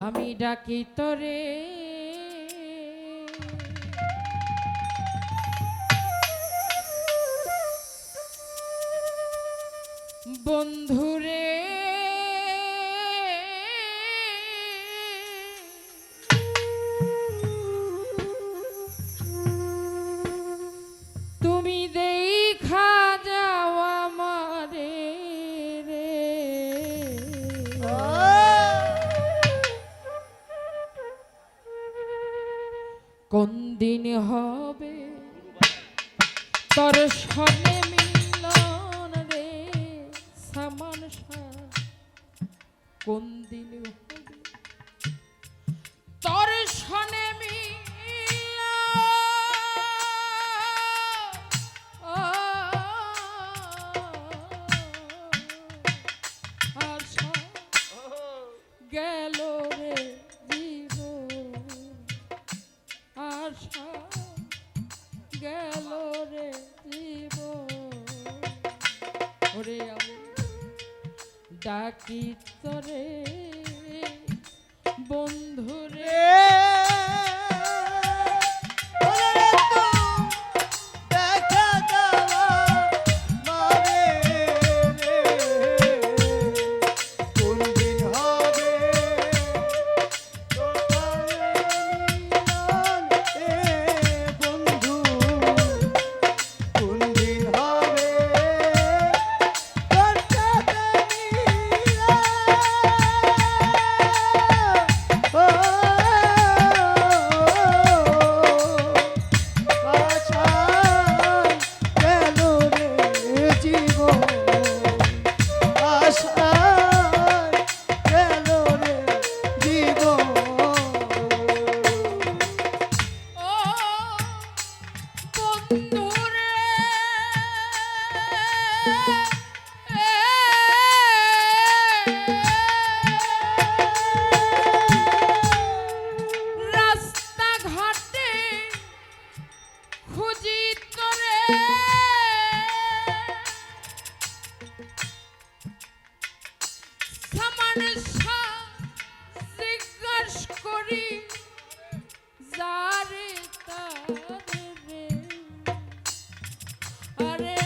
আমি ডাকি তোরে বন্ধুরে, তুমি দেখা যাও আমারে রে। কোন দিন হবে তোর সনে মিলন রে সামান শাহ, কোন দিন হবে তোর সনে মিলন আশা গেল রে জীবন, আশা গেল রে জীবন। ওরে আমি ডাকি তোরে বন্ধুরে, জিজ্ঞাস করি যারে তারে রে। আরে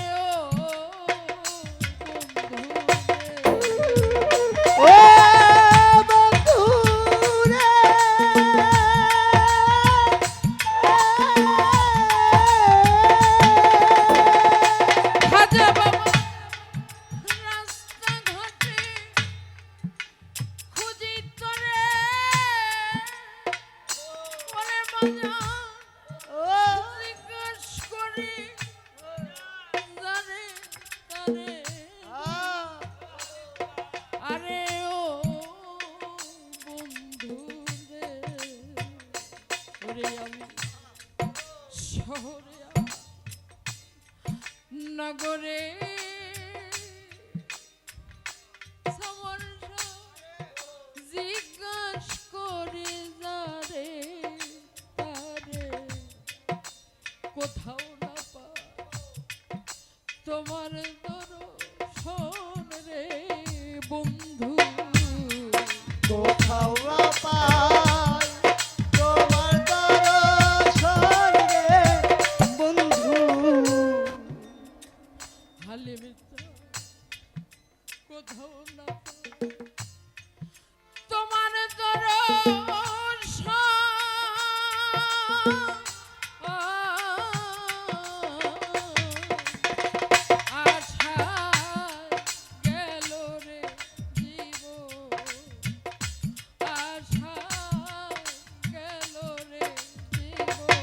ও বন্ধু রে, খাজা বাবা রাস্তাঘাটে খুঁজি তোরে, ওরে মজা জিজ্ঞাস করি জানে তারে। আরে ও বন্ধু রে, ওরে আমি শহরে নগরে জিজ্ঞাস করে যারে তারে, কোথাও না পা তোমার দর্শন রে বন্ধু, কোথাও না পাই তোমার দর্শন রে বন্ধু। হালে মিত্র কোথাও না পাই তোমার দর্শন, আশা গেল রে জীবন, আশা গেল রে জীবন।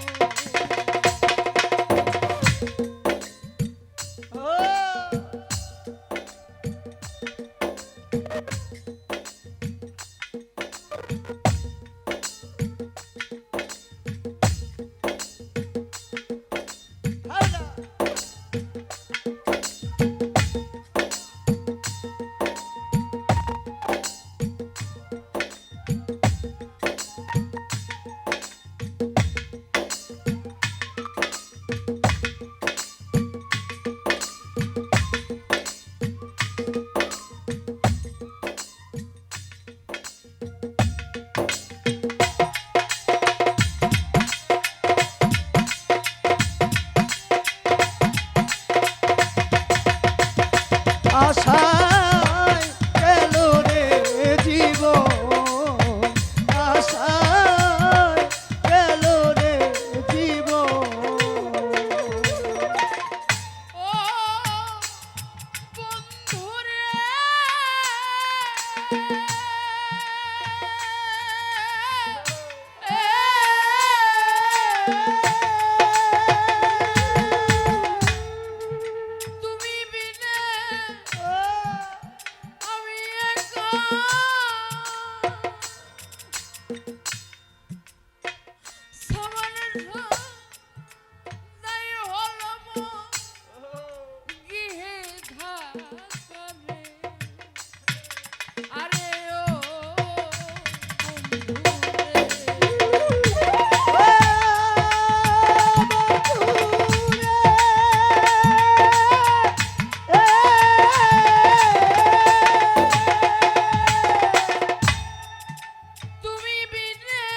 তুমি বিনে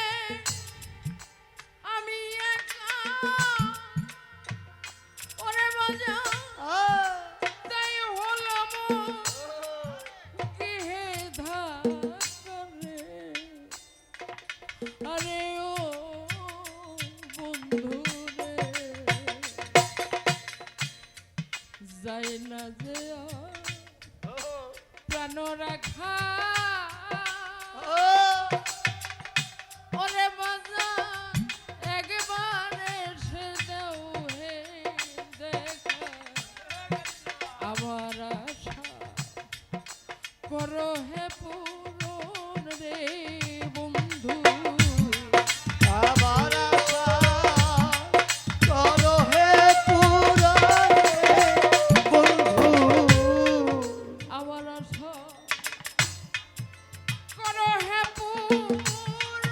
আমি একা ওরে বাজা তাই হলো গৃহে ধারে আরে ও বন্ধু রে যাই না যে প্রাণ রাখা ওরে বাজা একবার এসে দাও হে দেখা আমার আশা করো হে পূরণ রে বন্ধু আমার আশা করো হে পুরাণ বন্ধু। আমার আশা করো হে পূরণ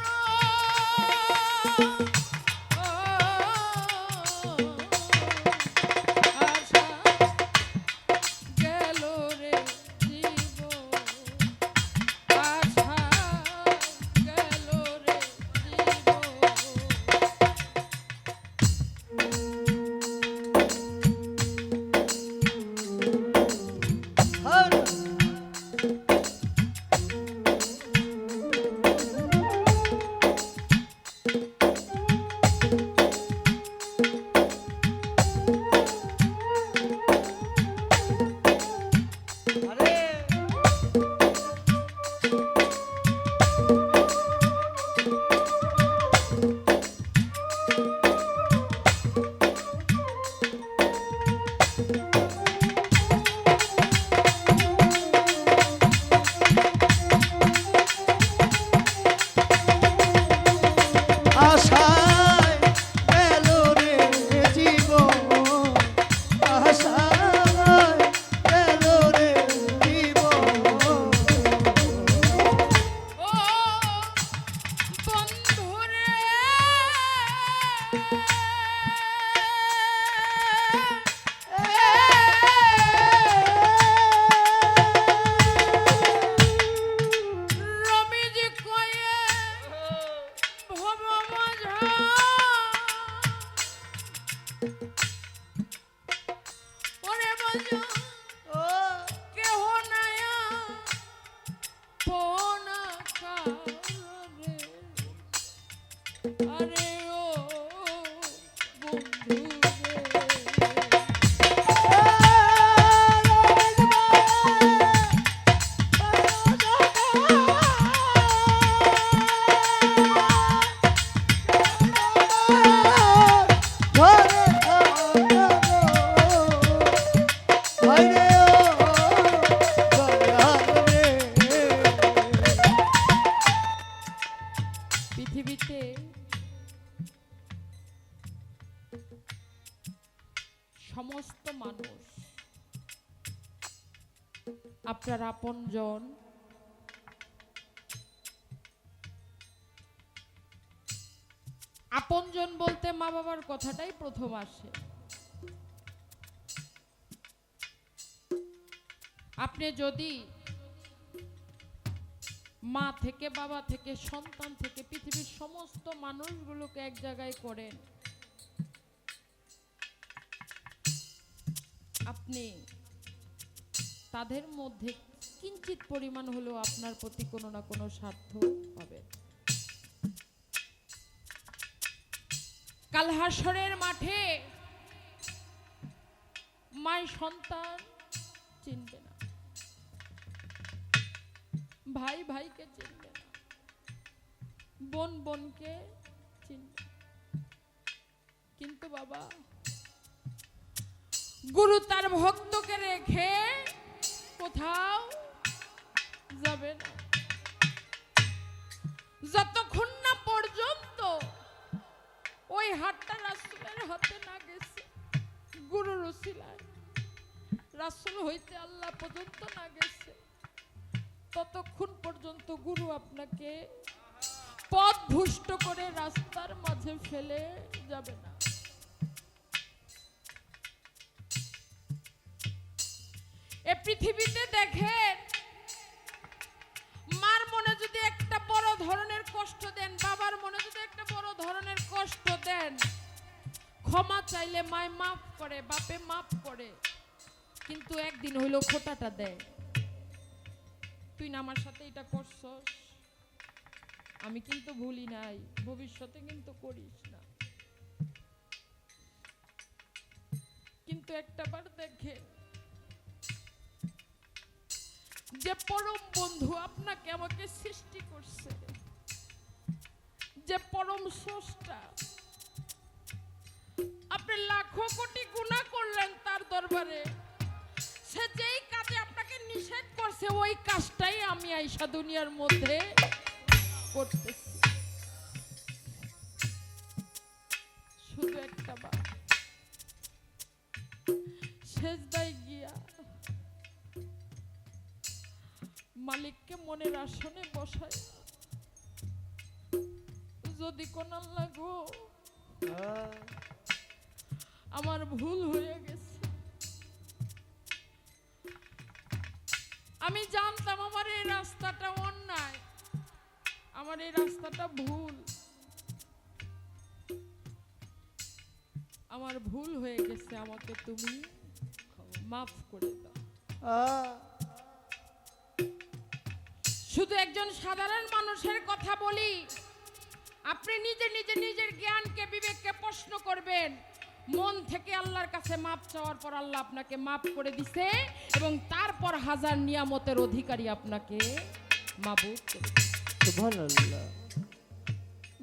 আশা গেল রে জীবন আশা গেল রে হর আরে আশায় এলো রে জীবন, আশায় এলো রে জীবন। ও বন্ধুরে রমিজি কয়ে ভব মাঝা ওরে বাজা ও কেহ নায়া পোনা কারে আরে ও বন্ধু রে ধরে হায়রে ও রে। পৃথিবীতে সমস্ত মানুষ আপনার আপনজন আপনজন বলতে মা বাবার কথাটাই প্রথম আসে। আপনি যদি মা থেকে বাবা থেকে সন্তান থেকে পৃথিবীর সমস্ত মানুষগুলোকে এক জায়গায় করেন, আপনি তাদের মধ্যে কিঞ্চিত পরিমাণ হলেও আপনার প্রতি কোনো না কোনো স্বার্থ পাবেন। কাল হাসরের মাঠে মাই সন্তান চিনবে না, ভাই ভাইকে চিনবে না, বোন বোনকে চিনবে। কিন্তু বাবা, গুরু তার ভক্তকে রেখে কোথাও যাবে না, যতক্ষণ না পর্যন্ত ওই হাতটা রাসূলের হাতে না গেছে, গুরুর উসিলায় রাসূল হইতে আল্লাহ পর্যন্ত না গেছে, ততক্ষণ পর্যন্ত গুরু আপনাকে পথ ভুষ্ট করে রাস্তার মাঝে ফেলে যাবে না। এ পৃথিবীতে দেখেন, মার মনে যদি একটা বড় ধরনের কষ্ট দেন, বাবার মনে যদি একটা বড় ধরনের কষ্ট দেন, ক্ষমা চাইলে মায় মাফ করে, বাপে মাফ করে, কিন্তু একদিন হইলো খোটাটা দেয়, তুই না আমার সাথে এটা করছস, আমি কিন্তু ভুলি নাই, ভবিষ্যতে কিন্তু করিস না। কিন্তু একটা বার দেখেন, যে পরম বন্ধু আপনাকে আমাকে সৃষ্টি করছে, যে পরম স্রষ্টা, আপনি লাখো কোটি গুনাহ করলেন তার দরবারে, সে যেই কাজে আপনাকে নিষেধ করছে ওই কাজটাই আমি আইসা দুনিয়ার মধ্যে করতেছি। শুধু একটা বার সেজদায় গিয়া মালিককে মনের আসনে বসায়, যদি কোন আল্লাহ গো আমার ভুল হয়ে গেছে, আমি জানতাম আমার এই রাস্তাটা অন্যায়, আমার এই রাস্তাটা ভুল, আমার ভুল হয়ে গেছে, আমাকে তুমি মাফ করে দাও। শুধু একজন সাধারণ মানুষের কথা বলি, আপনি নিজে নিজে নিজের জ্ঞানকে বিবেককে প্রশ্ন করবেন, মন থেকে আল্লাহর কাছে মাপ চাওয়ার পর আল্লাহ আপনাকে মাফ করে দিছে এবং তারপর হাজার নিয়ামতের অধিকারী আপনাকে মাবুদ করে দিছে। সুবহানাল্লাহ।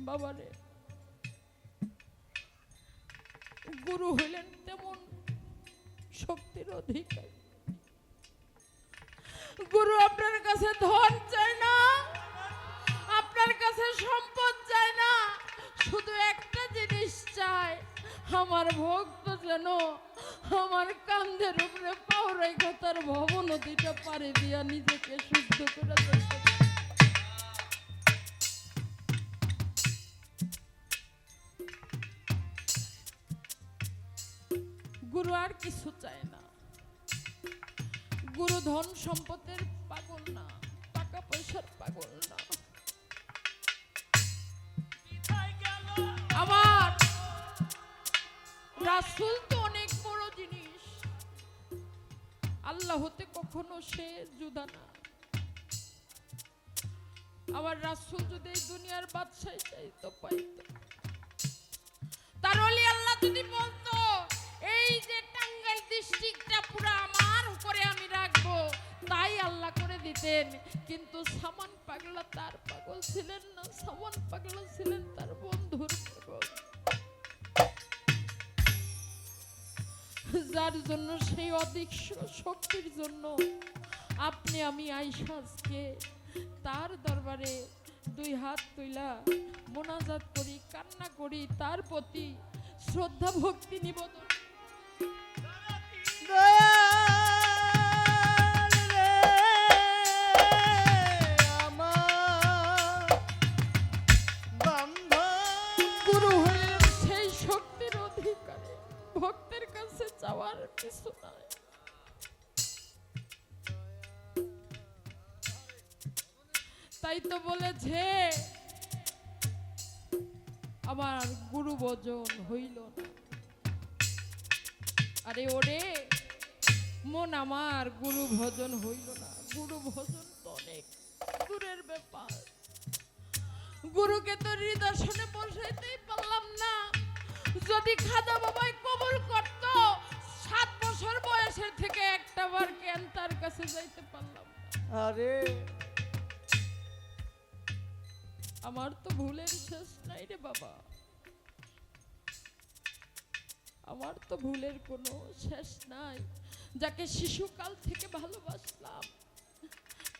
বাবারে, গুরু হইলেন তেমন শক্তির অধিকারী। গুরু আপনার কাছে ধন চায় না, আপনার কাছে সম্পদ চায় না, শুধু একটা জিনিস চায়, আমার ভক্ত যেন আমার কান্ধের উপরে পাও রেখে তার ভব নদীটা পাড়ি দিয়া নিজেকে শুদ্ধ করে দিতে। গুরু আর কিছু চায় না। গুরু ধন সম্পদের পাগল না, টাকা পয়সার পাগল না। আমার রাসূল তো অনেক বড় জিনিস, আল্লাহ হতে কখনো সে জুদা না। আমার রাসূল যদি এই দুনিয়ার বাদশাহী চাইতো পাইতো। তার ওলি আল্লাহ যদি বলতো এই যে টাঙ্গাইল ডিস্ট্রিক্টটা পুরো আমার উপরে আমি রাখবো, তাই আল্লাহ করে দিতেন। কিন্তু সামান পাগলা তার পাগল ছিলেন না, সামান পাগলা ছিলেন তার বন্ধুর পাগল, যার জন্য সেই অদৃশ্য শক্তির জন্য আপনি আমি আইসাজকে তার দরবারে দুই হাত তুইলা মোনাজাত করি, কান্না করি, তার প্রতি শ্রদ্ধা ভক্তি নিবেদন। গুরু হলেন সেই শক্তির অধিকারী, ভক্তের কাছে চাওয়ার কিছু নাই। তাই তো বলেছে আমার গুরু ভজন হইল না। আরে ওরে মন, আমার গুরু ভজন হইল না। গুরু ভজন তো অনেক দূরের ব্যাপার, গুরুকে তো হৃদর্শনে বসাইতেই পারলাম না। যদি খাদা বাবাই কবুল করত, 7 বছর বয়সের থেকে একটা বার কেন তার কাছে যাইতে পারলাম না। আরে আমার তো ভুলের শেষ নাই রে বাবা, আমার তো ভুলের কোনো শেষ নাই। যাকে শিশুকাল থেকে ভালোবাসলাম,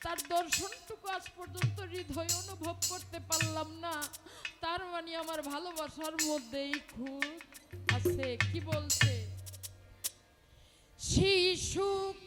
তার দর্শনটুকু আজ পর্যন্ত হৃদয়ে অনুভব করতে পারলাম না, তার মানে আমার ভালোবাসার মধ্যেই খুঁত আছে। কি বলছে? শিশু